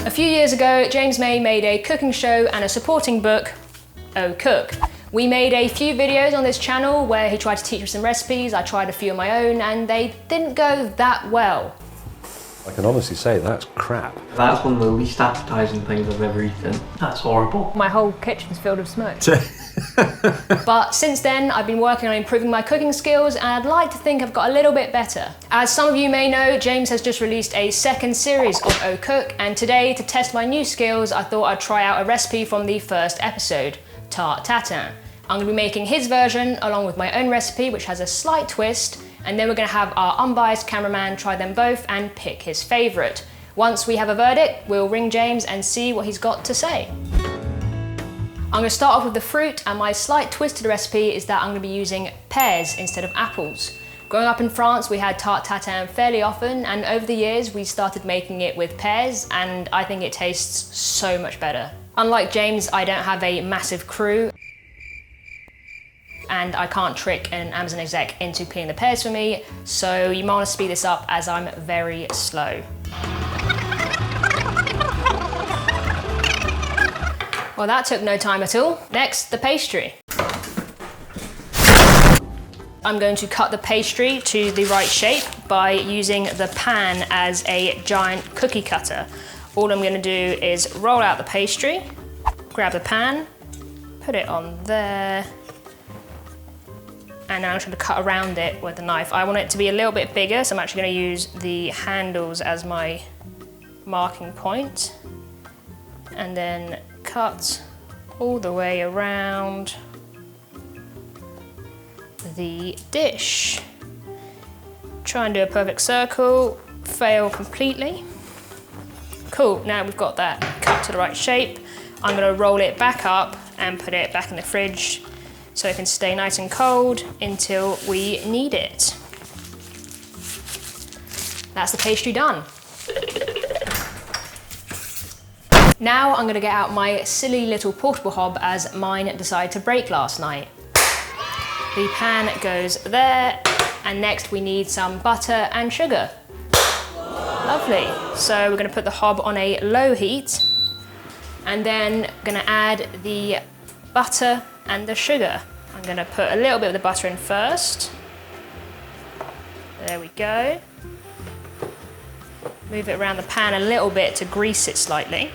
A few years ago, James May made a cooking show and a supporting book, Oh Cook. We made a few videos on this channel where he tried to teach me some recipes. I tried a few of my own and they didn't go that well. I can honestly say that's crap. That's one of the least appetizing things I've ever eaten. That's horrible. My whole kitchen's filled with smoke. But since then, I've been working on improving my cooking skills and I'd like to think I've got a little bit better. As some of you may know, James has just released a second series of Oh Cook, and today, to test my new skills, I thought I'd try out a recipe from the first episode, Tarte Tatin. I'm going to be making his version along with my own recipe, which has a slight twist, and then we're going to have our unbiased cameraman try them both and pick his favourite. Once we have a verdict, we'll ring James and see what he's got to say. I'm going to start off with the fruit, and my slight twist to the recipe is that I'm going to be using pears instead of apples. Growing up in France, we had Tarte Tatin fairly often, and over the years we started making it with pears, and I think it tastes so much better. Unlike James, I don't have a massive crew, and I can't trick an Amazon exec into peeling the pears for me, so you might want to speed this up as I'm very slow. Well, that took no time at all. Next, the pastry. I'm going to cut the pastry to the right shape by using the pan as a giant cookie cutter. All I'm going to do is roll out the pastry, grab the pan, put it on there, and now I'm just going to cut around it with a knife. I want it to be a little bit bigger, so I'm actually going to use the handles as my marking point, and then cut all the way around the dish. Try and do a perfect circle, fail completely. Cool, now we've got that cut to the right shape. I'm going to roll it back up and put it back in the fridge so it can stay nice and cold until we need it. That's the pastry done. Now I'm going to get out my silly little portable hob as mine decided to break last night. The pan goes there, and next we need some butter and sugar. Lovely. So we're going to put the hob on a low heat, and then going to add the butter and the sugar. I'm going to put a little bit of the butter in first. There we go. Move it around the pan a little bit to grease it slightly.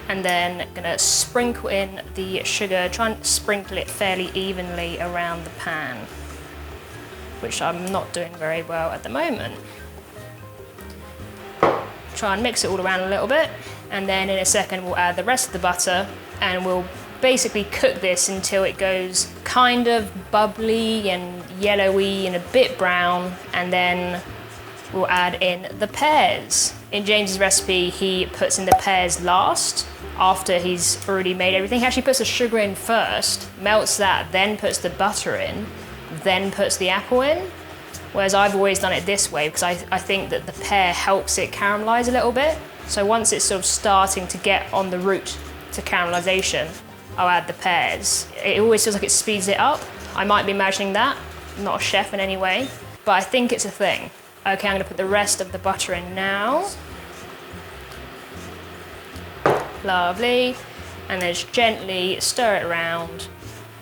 And then gonna sprinkle in the sugar, try and sprinkle it fairly evenly around the pan, which I'm not doing very well at the moment. Try and mix it all around a little bit, and then in a second we'll add the rest of the butter, and we'll basically cook this until it goes kind of bubbly and yellowy and a bit brown, and then we'll add in the pears. In James's recipe, he puts in the pears last, after he's already made everything. He actually puts the sugar in first, melts that, then puts the butter in, then puts the apple in. Whereas I've always done it this way because I think that the pear helps it caramelize a little bit. So once it's sort of starting to get on the route to caramelization, I'll add the pears. It always feels like it speeds it up. I might be imagining that, I'm not a chef in any way, but I think it's a thing. Okay, I'm gonna put the rest of the butter in now. Lovely. And then just gently stir it around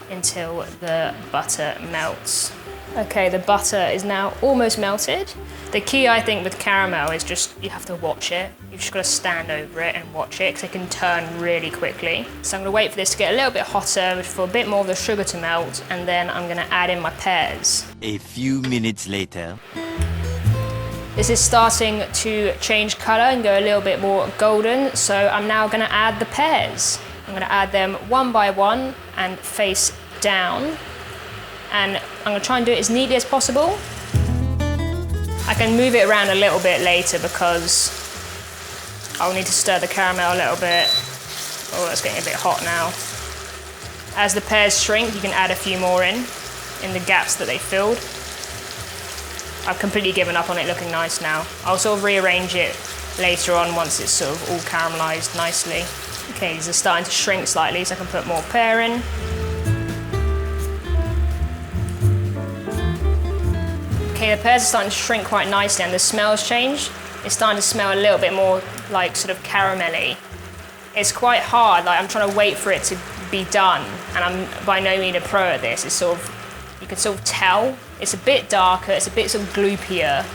until the butter melts. Okay, the butter is now almost melted. The key, I think, with caramel is just you have to watch it. You've just got to stand over it and watch it because it can turn really quickly. So I'm going to wait for this to get a little bit hotter for a bit more of the sugar to melt, and then I'm going to add in my pears. A few minutes later. This is starting to change colour and go a little bit more golden, so I'm now going to add the pears. I'm going to add them one by one and face down, and I'm going to try and do it as neatly as possible. I can move it around a little bit later because I'll need to stir the caramel a little bit. Oh, it's getting a bit hot now. As the pears shrink, you can add a few more in the gaps that they filled. I've completely given up on it looking nice now. I'll sort of rearrange it later on once it's sort of all caramelized nicely. Okay, these are starting to shrink slightly, so I can put more pear in. Okay, the pears are starting to shrink quite nicely and the smell's changed. it's starting to smell a little bit more like sort of caramelly. It's quite hard, like I'm trying to wait for it to be done, and I'm by no means a pro at this. It's sort of, you can sort of tell. It's a bit darker, it's a bit sort of gloopier,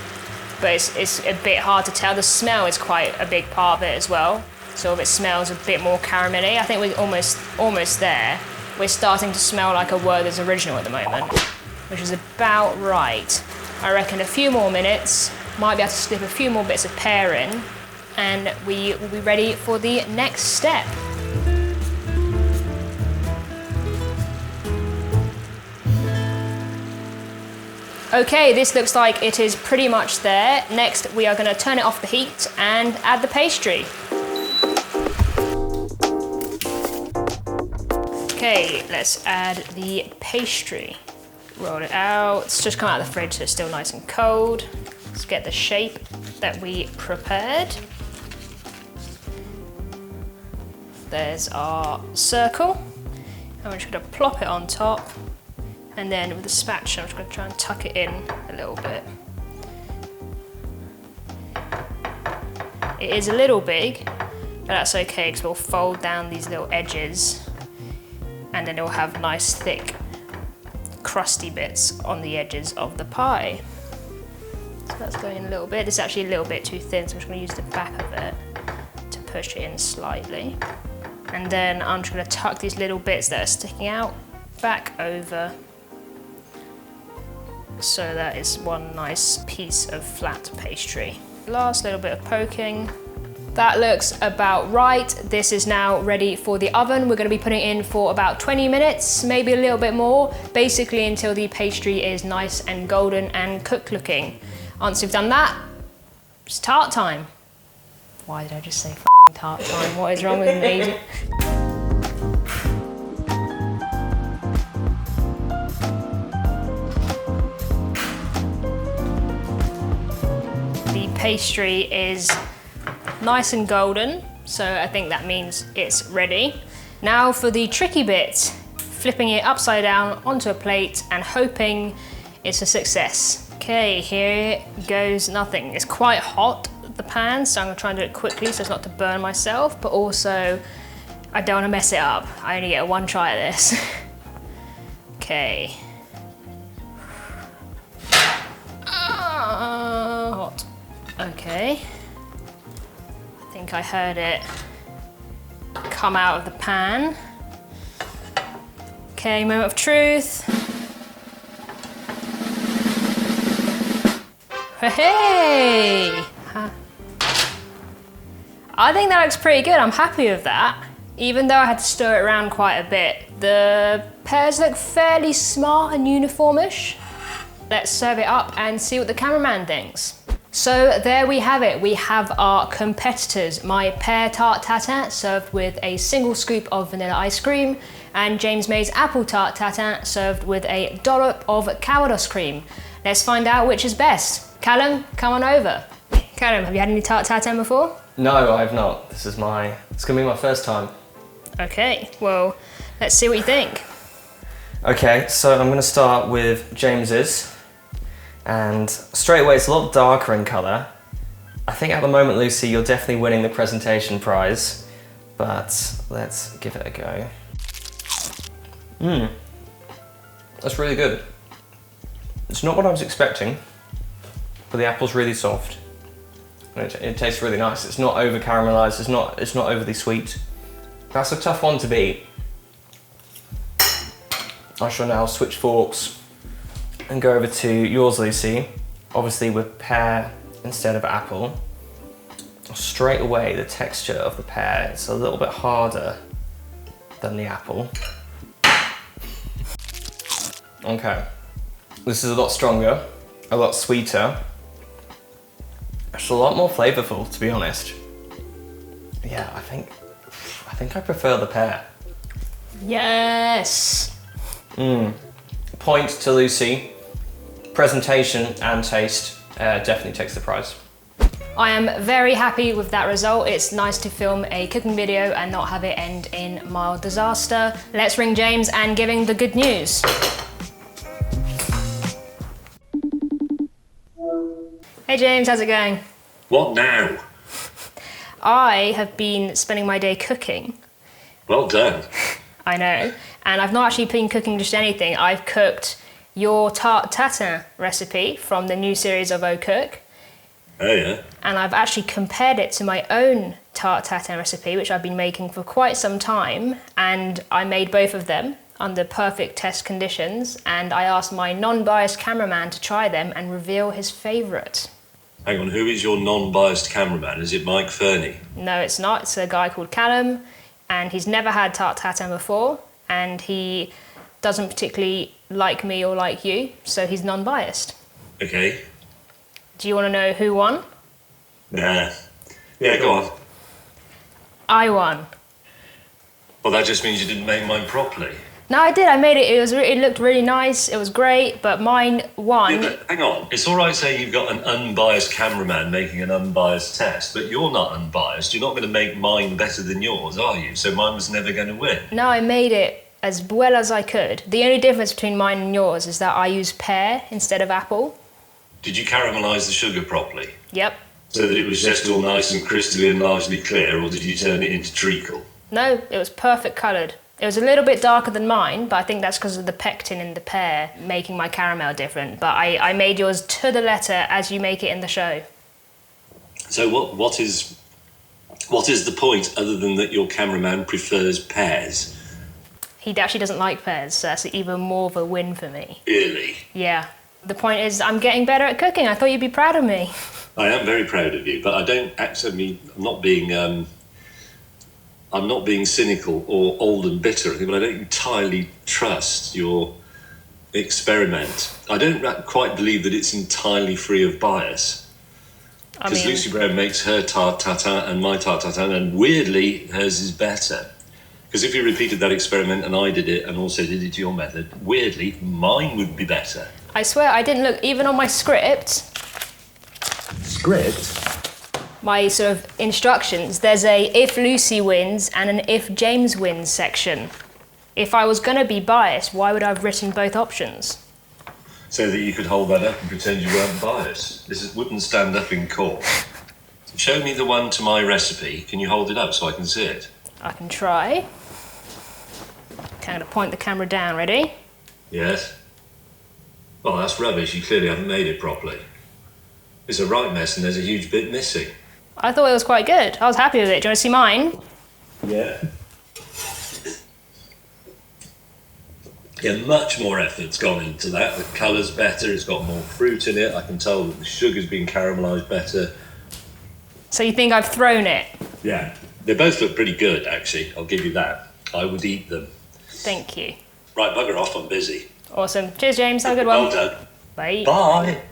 but it's a bit hard to tell. The smell is quite a big part of it as well. Sort of it smells a bit more caramelly. I think we're almost there. We're starting to smell like a Werther's Original at the moment, which is about right. I reckon a few more minutes, might be able to slip a few more bits of pear in, and we will be ready for the next step. Okay, this looks like it is pretty much there. Next, we are going to turn it off the heat and add the pastry. Okay, let's add the pastry. Roll it out. It's just come out of the fridge, so it's still nice and cold. Let's get the shape that we prepared. There's our circle. And we're just going to plop it on top. And then with the spatula, I'm just going to try and tuck it in a little bit. It is a little big, but that's okay because we'll fold down these little edges and then it'll have nice, thick, crusty bits on the edges of the pie. So that's going in a little bit. It's actually a little bit too thin, so I'm just going to use the back of it to push it in slightly. And then I'm just going to tuck these little bits that are sticking out back over, so that is one nice piece of flat pastry. Last little bit of poking. That looks about right. This is now ready for the oven. We're going to be putting it in for about 20 minutes, maybe a little bit more, basically until the pastry is nice and golden and cooked looking. Once we've done that, it's tart time. Why did I just say f***ing tart time? What is wrong with me? The pastry is nice and golden, so I think that means it's ready. Now for the tricky bit, flipping it upside down onto a plate and hoping it's a success. Okay, here goes nothing. It's quite hot, the pan, so I'm gonna try and do it quickly so as not to burn myself, but also I don't wanna mess it up. I only get one try at this. Okay. Hot. Okay. I think I heard it come out of the pan. Okay, moment of truth. Hey! I think that looks pretty good. I'm happy with that. Even though I had to stir it around quite a bit, the pears look fairly smart and uniformish. Let's serve it up and see what the cameraman thinks. So there we have it. We have our competitors. My pear Tarte Tatin served with a single scoop of vanilla ice cream, and James May's apple Tarte Tatin served with a dollop of Calvados cream. Let's find out which is best. Callum, come on over. Callum, have you had any Tarte Tatin before? No, I've not. It's gonna be my first time. Okay, well, let's see what you think. Okay, so I'm gonna start with James's. And straight away, it's a lot darker in colour. I think at the moment, Lucy, you're definitely winning the presentation prize, but let's give it a go. That's really good. It's not what I was expecting, but the apple's really soft. And it tastes really nice. It's not over caramelised, it's not overly sweet. That's a tough one to beat. I shall now switch forks and go over to yours, Lucy, obviously with pear instead of apple. Straight away, the texture of the pear is a little bit harder than the apple. Okay, this is a lot stronger, a lot sweeter. It's a lot more flavourful, to be honest. Yeah, I think I prefer the pear. Yes! Point to Lucy. Presentation and taste definitely takes the prize. I am very happy with that result. It's nice to film a cooking video and not have it end in mild disaster. Let's ring James and give him the good news. Hey James, how's it going? What now? I have been spending my day cooking. Well done. I know. And I've not actually been cooking just anything. I've cooked your Tarte Tatin recipe from the new series of Au Cook. Oh yeah. And I've actually compared it to my own Tarte Tatin recipe, which I've been making for quite some time. And I made both of them under perfect test conditions. And I asked my non-biased cameraman to try them and reveal his favourite. Hang on, who is your non-biased cameraman? Is it Mike Fernie? No, it's not. It's a guy called Callum, and he's never had Tarte Tatin before, and he doesn't particularly like me or like you, so he's non-biased. Okay. Do you want to know who won? Nah. Yeah, go on. I won. Well, that just means you didn't make mine properly. No, I did. I made it. It looked really nice. It was great, but mine won. Yeah, but hang on. It's all right saying you've got an unbiased cameraman making an unbiased test, but you're not unbiased. You're not going to make mine better than yours, are you? So mine was never going to win. No, I made it as well as I could. The only difference between mine and yours is that I used pear instead of apple. Did you caramelise the sugar properly? Yep. So that it was just all nice and crystally and largely clear, or did you turn it into treacle? No, it was perfect coloured. It was a little bit darker than mine, but I think that's because of the pectin in the pear making my caramel different. But I made yours to the letter as you make it in the show. So what is the point other than that your cameraman prefers pears? He actually doesn't like pears, so that's even more of a win for me. Really? Yeah. The point is I'm getting better at cooking. I thought you'd be proud of me. I am very proud of you, but I don't actually. I'm not being cynical or old and bitter, but I don't entirely trust your experiment. I don't quite believe that it's entirely free of bias. Because Lucy Brown makes her Tarte Tatin and my Tarte Tatin, and weirdly, hers is better. Because if you repeated that experiment and I did it and also did it to your method, weirdly, mine would be better. I swear I didn't look, even on my script, my sort of instructions, there's a if Lucy wins and an if James wins section. If I was going to be biased, why would I have written both options? So that you could hold that up and pretend you weren't biased. This wouldn't stand up in court. Show me the one to my recipe. Can you hold it up so I can see it? I can try. Okay, I'm going to point the camera down. Ready? Yes. Well, that's rubbish. You clearly haven't made it properly. It's a right mess and there's a huge bit missing. I thought it was quite good. I was happy with it. Do you want to see mine? Yeah. Yeah, much more effort's gone into that. The colour's better, it's got more fruit in it. I can tell that the sugar's been caramelised better. So you think I've thrown it? Yeah. They both look pretty good, actually. I'll give you that. I would eat them. Thank you. Right, bugger off. I'm busy. Awesome. Cheers, James. Have a good one. Well done. Bye. Bye.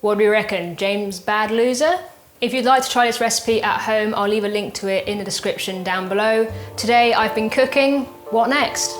What do we reckon? James, bad loser? If you'd like to try this recipe at home, I'll leave a link to it in the description down below. Today I've been cooking. What next?